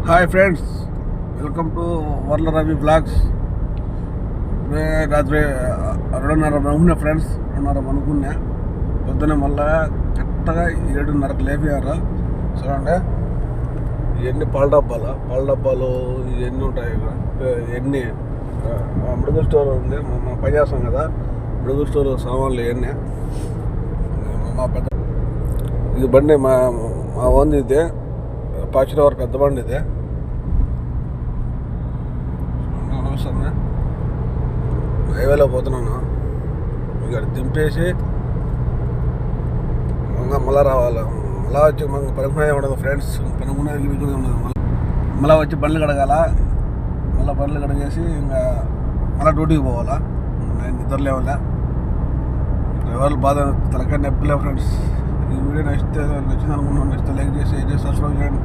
Hi friends, welcome to Varla Ravi blogs. రాత్రి 2:30 అనుకున్నా friends, 2:30 అనుకున్నా. పొద్దున్న మళ్ళా కరెక్ట్గా 7:30కి లేపారు. చూడండి, ఇవన్నీ పాల డబ్బాలు ఇవన్నీ ఉంటాయి. ఇవన్నీ మెడికల్ స్టోర్ ఉంది, మా పని చేస్తాం కదా, మెడికల్ స్టోర్ సామాన్లు ఇవన్నీ. మా పెద్ద ఇది బండి మా ఓన్, ఇది పాచినవారు పెద్ద బండి. ఇది వస్తుంది, హైవేలో పోతున్నాను. ఇక్కడ దింపేసి మళ్ళా రావాలి. మళ్ళా వచ్చి మనకు పనుకునేది ఉండదు ఫ్రెండ్స్, పనుకునేది ఉండదు. మళ్ళీ వచ్చి బండ్లు కడగాల, మళ్ళీ బండ్లు కడిగేసి ఇంకా మళ్ళీ డ్యూటీకి పోవాలా. నేను నిద్రలేవాలా. డ్రైవర్లు బాధ తలకాయ నొప్పిలే ఫ్రెండ్స్. ఈ వీడియో నచ్చితే నచ్చింది అనుకుంటున్నాను. నచ్చితే లైక్ చేసి సబ్స్క్రైబ్ చేయండి.